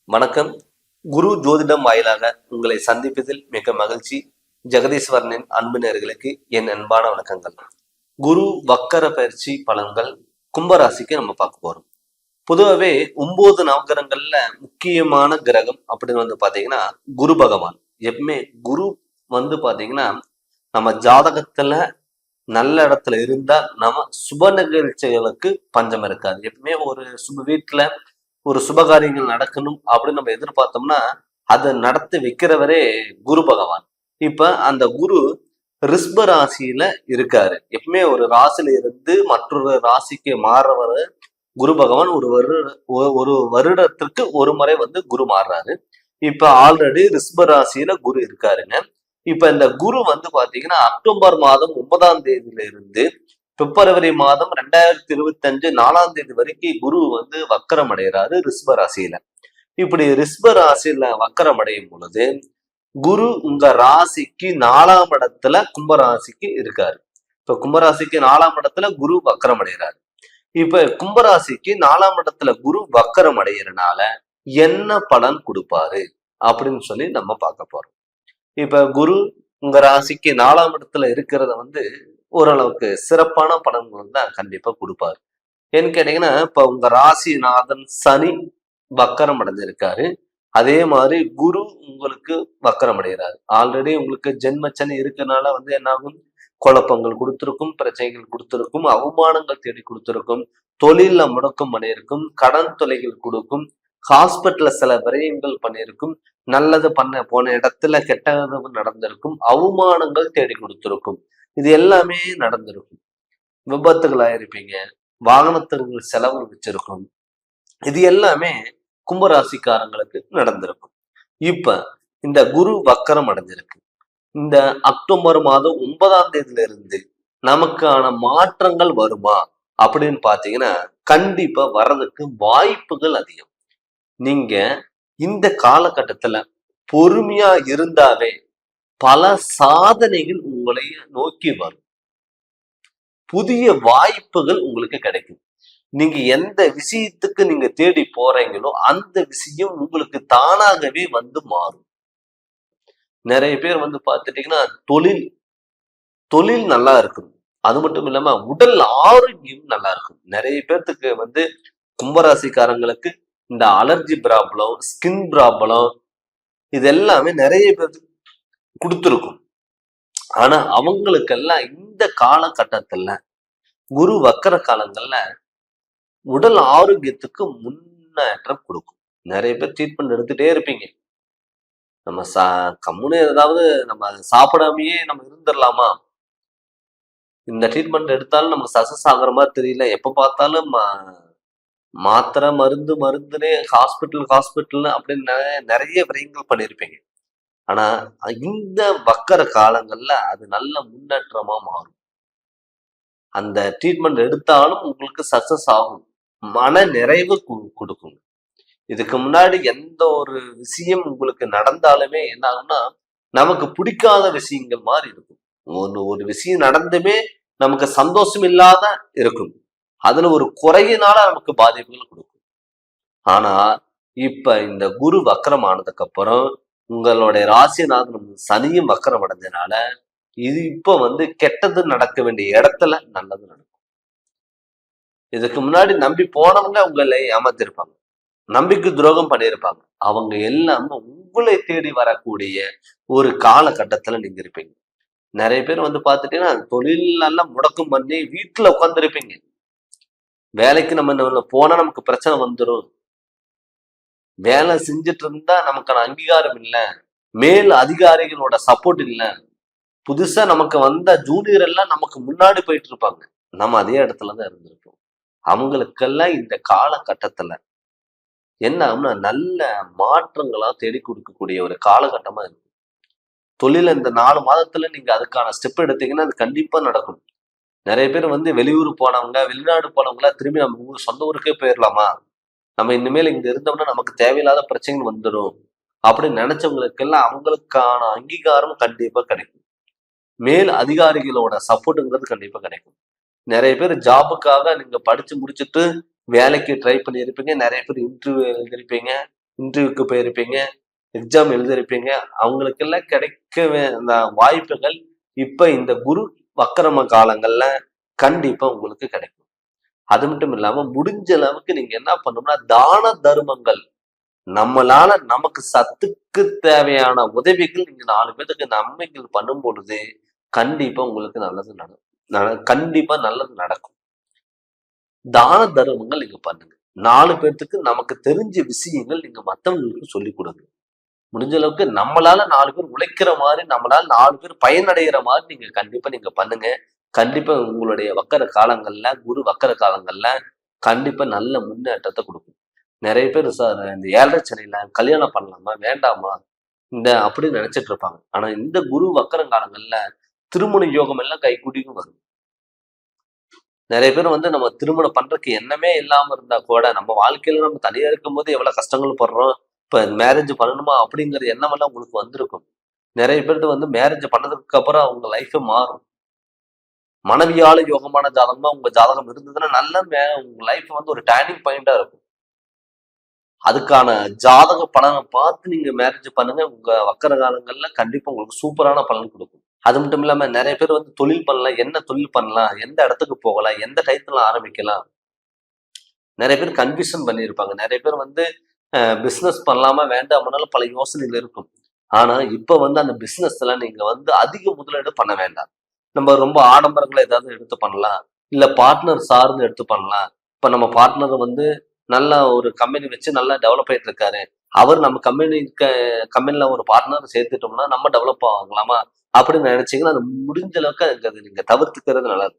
வணக்கம். குரு ஜோதிடம் வாயிலாக உங்களை சந்திப்பதில் மிக மகிழ்ச்சி. ஜெகதீஸ்வரனின் அன்பு நேயர்களுக்கு என் அன்பான வணக்கங்கள். குரு வக்கர பயிற்சி பலன்கள் கும்பராசிக்கு நம்ம பார்க்க போறோம். பொதுவாகவே 9 நவகிரகங்கள்ல முக்கியமான கிரகம் அப்படின்னு பாத்தீங்கன்னா குரு பகவான். எப்பவுமே குரு பாத்தீங்கன்னா நம்ம ஜாதகத்துல நல்ல இடத்துல இருந்தா நம்ம சுப நிகழ்ச்சிகளுக்கு பஞ்சம் இருக்காது. எப்பவுமே ஒரு வீட்டுல ஒரு சுபகாரியங்கள் நடக்கணும் அப்படின்னு நம்ம எதிர்பார்த்தோம்னா அதை நடத்தி வைக்கிறவரே குரு பகவான். இப்ப அந்த குரு ரிஷப ராசியில இருக்காரு. எப்பவுமே ஒரு ராசியில இருந்து மற்றொரு ராசிக்கு மாறுறவர் குரு பகவான். ஒரு வருடத்திற்கு ஒரு முறை குரு மாறுறாரு. இப்ப ஆல்ரெடி ரிஷப ராசியில குரு இருக்காருங்க. இப்ப இந்த குரு பாத்தீங்கன்னா அக்டோபர் மாதம் 9ஆம் தேதியில இருந்து பிப்ரவரி மாதம் 2025 4ஆம் தேதி வரைக்கும் குரு வக்கரம் அடைகிறாரு ரிஷப ராசியில. இப்படி ரிஷப ராசியில வக்கரம் அடையும் பொழுது குரு உங்க ராசிக்கு 4ஆம் இடத்துல கும்பராசிக்கு இருக்காரு. இப்ப கும்பராசிக்கு 4ஆம் இடத்துல குரு வக்கரம் அடைகிறாரு. இப்ப கும்பராசிக்கு 4ஆம் இடத்துல குரு வக்கரம் அடைகிறனால என்ன பலன் கொடுப்பாரு அப்படின்னு சொல்லி நம்ம பார்க்க போறோம். இப்ப குரு உங்க ராசிக்கு 4ஆம் இடத்துல இருக்கிறத ஓரளவுக்கு சிறப்பான பலன்கள் தான் கண்டிப்பா கொடுப்பாரு. ஏன்னு கேட்டீங்கன்னா இப்ப உங்க ராசிநாதன் சனி வக்கரம் அடைஞ்சிருக்காரு. அதே மாதிரி குரு உங்களுக்கு வக்கரம் அடைகிறாரு. ஆல்ரெடி உங்களுக்கு ஜென்ம சனி இருக்கனால என்ன ஆகும், குழப்பங்கள் கொடுத்திருக்கும், பிரச்சனைகள் கொடுத்திருக்கும், அவமானங்கள் தேடி கொடுத்திருக்கும், தொழில முடக்கம் பண்ணியிருக்கும், கடன் தொலைகள் கொடுக்கும், ஹாஸ்பிட்டல்ல சில விரயங்கள் பண்ணியிருக்கும், நல்லது பண்ண போன இடத்துல கெட்டது நடந்திருக்கும், அவமானங்கள் தேடி கொடுத்திருக்கும். இது எல்லாமே நடந்திருக்கும். விபத்துகள் ஆயிருப்பீங்க, வாகனத்திற்கு செலவு வச்சிருக்கும். இது எல்லாமே கும்பராசிக்காரங்களுக்கு நடந்திருக்கும். இப்ப இந்த குரு வக்கரம் அடைஞ்சிருக்கு. இந்த அக்டோபர் மாதம் 9ஆம் தேதியில இருந்து நமக்கான மாற்றங்கள் வருமா அப்படின்னு பாத்தீங்கன்னா கண்டிப்பா வர்றதுக்கு வாய்ப்புகள் அதிகம். நீங்க இந்த காலகட்டத்துல பொறுமையா இருந்தாவே பல சாதனைகள் உங்களை நோக்கி வரும். புதிய வாய்ப்புகள் உங்களுக்கு கிடைக்கும். நீங்க எந்த விஷயத்துக்கு நீங்க தேடி போறீங்களோ அந்த விஷயம் உங்களுக்கு தானாகவே மாறும். நிறைய பேர் பார்த்துட்டீங்கன்னா தொழில் நல்லா இருக்கும். அது மட்டும் இல்லாம உடல் ஆரோக்கியம் நல்லா இருக்கும். நிறைய பேர்த்துக்கு கும்பராசிக்காரங்களுக்கு இந்த அலர்ஜி ப்ராப்ளம், ஸ்கின் ப்ராப்ளம் இது எல்லாமே நிறைய பேருக்கு கொடுத்துருக்கும். ஆனா அவங்களுக்கெல்லாம் இந்த காலகட்டத்துல குரு வக்கர காலங்கள்ல உடல் ஆரோக்கியத்துக்கு முன்னேற்றம் கொடுக்கும். நிறைய பேர் ட்ரீட்மெண்ட் எடுத்துட்டே இருப்பீங்க. நம்ம கம்முன்னு ஏதாவது நம்ம சாப்பிடாமையே நம்ம இருந்துடலாமா, இந்த ட்ரீட்மெண்ட் எடுத்தாலும் நமக்கு சக்சஸ் ஆகுற மாதிரி தெரியல, எப்ப பார்த்தாலும் மாத்திரை மருந்துனே ஹாஸ்பிட்டல் அப்படின்னு நிறைய விரயங்கள் பண்ணியிருப்பீங்க. ஆனா இந்த வக்கர காலங்கள்ல அது நல்ல முன்னேற்றமா மாறும். அந்த ட்ரீட்மெண்ட் எடுத்தாலும் உங்களுக்கு சக்சஸ் ஆகும், மன நிறைவு கொடுக்கும். இதுக்கு முன்னாடி எந்த ஒரு விஷயம் உங்களுக்கு நடந்தாலுமே என்ன ஆகும்னா நமக்கு பிடிக்காத விஷயங்கள் மாதிரி இருக்கும். ஒரு விஷயம் நடந்துமே நமக்கு சந்தோஷம் இல்லாத இருக்கும். அதுல ஒரு குறையினால நமக்கு பாதிப்புகள் கொடுக்கும். ஆனா இப்ப இந்த குரு வக்கரம் ஆனதுக்கு அப்புறம் உங்களுடைய ராசிநாதன் சனியும் வக்கரம் அடைஞ்சனால இது இப்ப கெட்டது நடக்க வேண்டிய இடத்துல நல்லது நடக்கும். இதுக்கு முன்னாடி நம்பி போனவங்க உங்களை ஏமாத்திருப்பாங்க, நம்பிக்கை துரோகம் பண்ணியிருப்பாங்க. அவங்க எல்லாமே உங்களை தேடி வரக்கூடிய ஒரு காலகட்டத்துல நீங்க இருப்பீங்க. நிறைய பேர் பார்த்துட்டீங்கன்னா தொழில் எல்லாம் முடக்கம் பண்ணி வீட்டுல உட்காந்துருப்பீங்க. வேலைக்கு நம்ம போனா நமக்கு பிரச்சனை வந்துடும், வேலை செஞ்சுட்டு இருந்தா நமக்கான அங்கீகாரம் இல்லை, மேல் அதிகாரிகளோட சப்போர்ட் இல்லை, புதுசா நமக்கு வந்த ஜூனியர் எல்லாம் நமக்கு முன்னாடி போயிட்டு இருப்பாங்க, நம்ம அதே இடத்துலதான் இருந்திருப்போம். அவங்களுக்கெல்லாம் இந்த காலகட்டத்துல என்ன ஆகும்னா நல்ல மாற்றங்களா தேடி கொடுக்கக்கூடிய ஒரு காலகட்டமா இருக்கு. தொழில இந்த 4 மாதத்துல நீங்க அதுக்கான ஸ்டெப் எடுத்தீங்கன்னா அது கண்டிப்பா நடக்கும். நிறைய பேர் வெளியூர் போனவங்க, வெளிநாடு போனவங்களா திரும்பி நம்ம சொந்த ஊருக்கே போயிடலாமா, நம்ம இனிமேல் இங்க இருந்தோம்னா நமக்கு தேவையில்லாத பிரச்சனைகள் வந்துடும் அப்படின்னு நினைச்சவங்களுக்கெல்லாம் அவங்களுக்கான அங்கீகாரம் கண்டிப்பா கிடைக்கும். மேல் அதிகாரிகளோட சப்போர்ட்டுங்கிறது கண்டிப்பா கிடைக்கும். நிறைய பேர் ஜாபுக்காக நீங்க படிச்சு முடிச்சுட்டு வேலைக்கு ட்ரை பண்ணியிருப்பீங்க, நிறைய பேர் இன்டர்வியூ எழுதிருப்பீங்க, இன்டர்வியூக்கு போயிருப்பீங்க, எக்ஸாம் எழுதிருப்பீங்க. அவங்களுக்கெல்லாம் கிடைக்க அந்த வாய்ப்புகள் இப்ப இந்த குரு வக்கரம காலங்கள்ல கண்டிப்பா உங்களுக்கு கிடைக்கும். அது மட்டும் இல்லாம முடிஞ்ச அளவுக்கு நீங்க என்ன பண்ணணும்னா தான தர்மங்கள், நம்மளால நமக்கு சத்துக்கு தேவையான உதவிகள் நீங்க 4 பேருக்கு நன்மைகள் பண்ணும் பொழுது கண்டிப்பா உங்களுக்கு நல்லது கண்டிப்பா நல்லது நடக்கும். தான தர்மங்கள் நீங்க பண்ணுங்க. 4 பேர்த்துக்கு நமக்கு தெரிஞ்ச விஷயங்கள் நீங்க மத்தவங்களுக்கு சொல்லிக் கொடுங்க. முடிஞ்ச அளவுக்கு நம்மளால 4 பேர் உழைக்கிற மாதிரி, நம்மளால 4 பேர் பயனடைகிற மாதிரி நீங்க கண்டிப்பா நீங்க பண்ணுங்க. கண்டிப்பா உங்களுடைய வக்கர காலங்கள்ல, குரு வக்கர காலங்கள்ல கண்டிப்பா நல்ல முன்னேற்றத்தை கொடுக்கும். நிறைய பேர் சார் இந்த 7:30 சனியில கல்யாணம் பண்ணலாமா வேண்டாமா அப்படின்னு நினைச்சிட்டு இருப்பாங்க. ஆனா இந்த குரு வக்கர காலங்கள்ல திருமண யோகம் எல்லாம் கைகூடியும் வரும். நிறைய பேர் நம்ம திருமணம் பண்றதுக்கு எண்ணமே இல்லாம இருந்தா கூட நம்ம வாழ்க்கையில நம்ம தனியா இருக்கும்போது எவ்வளவு கஷ்டங்கள் படுறோம். இப்ப மேரேஜ் பண்ணணுமா அப்படிங்கிற எண்ணம் எல்லாம் உங்களுக்கு வந்திருக்கும். நிறைய பேருக்கு மேரேஜ் பண்ணதுக்கு அப்புறம் அவங்க லைஃபே மாறும். மனைவியால யோகமான ஜாதகமா உங்க ஜாதகம் இருந்ததுன்னா நல்ல உங்க லைஃப் ஒரு டேர்னிங் பாயிண்டா இருக்கும். அதுக்கான ஜாதக பலனை பார்த்து நீங்க மேரேஜ் பண்ணுங்க. உங்க வக்கர காலங்கள்ல கண்டிப்பா உங்களுக்கு சூப்பரான பலன் கொடுக்கும். அது மட்டும் இல்லாம நிறைய பேர் தொழில் பண்ணலாம், என்ன தொழில் பண்ணலாம், எந்த இடத்துக்கு போகலாம், எந்த டயத்துல ஆரம்பிக்கலாம், நிறைய பேர் கன்ஃபியூஷன் பண்ணியிருப்பாங்க. நிறைய பேர் பிசினஸ் பண்ணலாமா வேண்டாம்னாலும் பல யோசனைகள் இருக்கும். ஆனா இப்ப அந்த பிசினஸ்ல நீங்க அதிக முதலீடு பண்ண வேண்டாம். நம்ம ரொம்ப ஆடம்பரங்களை ஏதாவது எடுத்து பண்ணலாம், இல்ல பார்ட்னர் சார்ந்து எடுத்து பண்ணலாம். இப்ப நம்ம பார்ட்னர் நல்ல ஒரு கம்பெனி வச்சு நல்லா டெவலப் ஆயிட்டு இருக்காரு, அவர் நம்ம கம்பெனில ஒரு பார்ட்னர் சேர்த்துட்டோம்னா நம்ம டெவலப் ஆகலாமா அப்படின்னு நினைச்சீங்கன்னா அது முடிஞ்ச அளவுக்கு அது நீங்க தவிர்த்துக்கிறது நல்லது.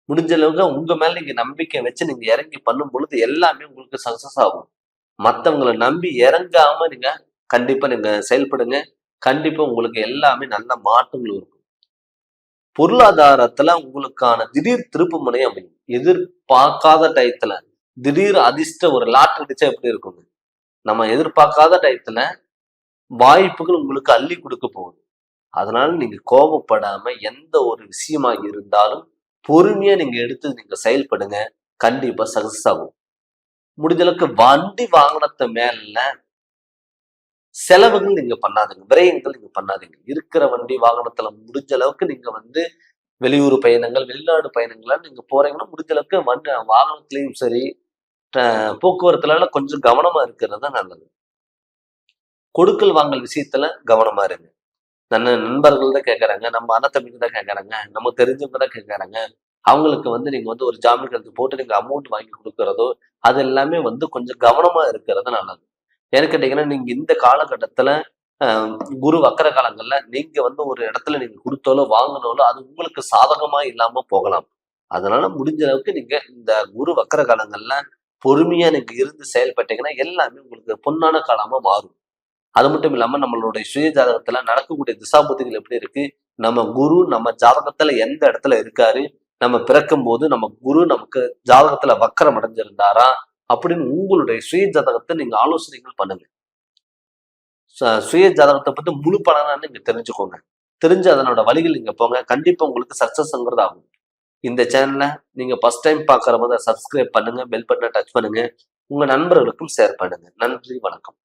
முடிஞ்ச அளவுக்கு உங்க மேல நீங்க நம்பிக்கை வச்சு நீங்க இறங்கி பண்ணும் பொழுது எல்லாமே உங்களுக்கு சக்சஸ் ஆகும். மத்தவங்களை நம்பி இறங்காம நீங்க கண்டிப்பா நீங்க செயல்படுங்க. கண்டிப்பா உங்களுக்கு எல்லாமே நல்ல மாற்றங்கள் இருக்கும். பொருளாதாரத்துல உங்களுக்கான திடீர் திருப்பு முனை அமையும். எதிர்பார்க்காத டயத்துல திடீர் அதிர்ஷ்ட ஒரு லாட்டரி அடிச்சா எப்படி இருக்குங்க? நம்ம எதிர்பார்க்காத டயத்துல வாய்ப்புகள் உங்களுக்கு அள்ளி கொடுக்க போகுது. அதனால நீங்க கோபப்படாம எந்த ஒரு விஷயமா இருந்தாலும் பொறுமையா நீங்க எடுத்து நீங்க செயல்படுங்க. கண்டிப்பா சக்சஸ் ஆகும். முடிஞ்ச அளவுக்கு வண்டி வாகனத்தை மேல செலவுகள் நீங்க பண்ணாதீங்க, விரயங்கள் நீங்க பண்ணாதீங்க. இருக்கிற வண்டி வாகனத்துல முடிஞ்ச அளவுக்கு நீங்க வெளியூர் பயணங்கள், வெளிநாடு பயணங்கள்லாம் நீங்க போறீங்கன்னா முடிஞ்ச அளவுக்கு வாகனத்திலையும் சரி, போக்குவரத்துல கொஞ்சம் கவனமா இருக்கிறது நல்லது. கொடுக்கல் வாங்கல் விஷயத்துல கவனமா இருங்க. நண்பர்கள் தான் கேட்கறாங்க, நம்ம அண்ணன் தான் கேட்கறாங்க, நமக்கு தெரிஞ்சவங்க தான் கேட்கறாங்க. அவங்களுக்கு நீங்க ஒரு ஜாமீன் கையெழுத்து போட்டு நீங்க அமௌண்ட் வாங்கி கொடுக்கறதோ அது எல்லாமே கொஞ்சம் கவனமா இருக்கிறது நல்லது. ஏன்னு கேட்டீங்கன்னா நீங்க இந்த காலகட்டத்துல குரு வக்கர காலங்கள்ல நீங்க ஒரு இடத்துல நீங்க கொடுத்தாலோ வாங்கினாலோ அது உங்களுக்கு சாதகமா இல்லாம போகலாம். அதனால முடிஞ்ச அளவுக்கு நீங்க இந்த குரு வக்கர காலங்கள்ல பொறுமையா நீங்க இருந்து செயல்பட்டீங்கன்னா எல்லாமே உங்களுக்கு பொன்னான காலமா மாறும். அது மட்டும் இல்லாம நம்மளுடைய சுய ஜாதகத்துல நடக்கக்கூடிய திசாபுத்திகள் எப்படி இருக்கு, நம்ம குரு நம்ம ஜாதகத்துல எந்த இடத்துல இருக்காரு, நம்ம பிறக்கும் போது நம்ம குரு நமக்கு ஜாதகத்துல வக்கரம் அடைஞ்சிருந்தாரா அப்படின்னு உங்களுடைய சுய ஜாதகத்தை நீங்க ஆலோசனைகள் பண்ணுங்க. சுய ஜாதகத்தை பத்தி முழு பலனா நீங்க தெரிஞ்சுக்கோங்க. தெரிஞ்சு அதனோட வழிகள் நீங்க போங்க. கண்டிப்பா உங்களுக்கு சக்சஸ்ங்கிறது ஆகும். இந்த சேனலை நீங்க ஃபர்ஸ்ட் டைம் பாக்குற போது சப்ஸ்கிரைப் பண்ணுங்க, பெல் பட்டனை டச் பண்ணுங்க, உங்க நண்பர்களுக்கும் ஷேர் பண்ணுங்க. நன்றி, வணக்கம்.